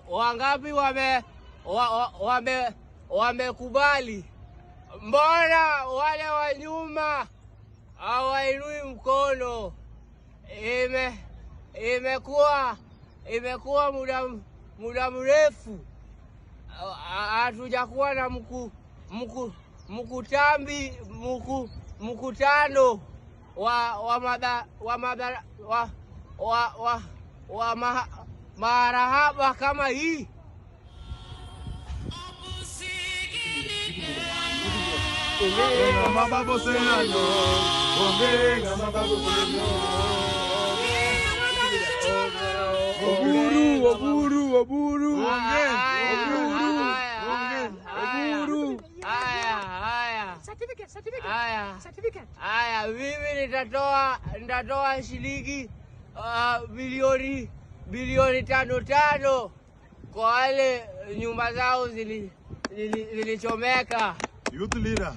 wangapi wamekubali? Mbona wale wa nyuma hawainui mkono? Imekuwa muda mrefu hatujakuwa na mkutano wa marahaba kama hii. Haya, mimi nitatoa shilingi bilioni 5 kwa wale nyumba zao zilichomeka. Youth leader.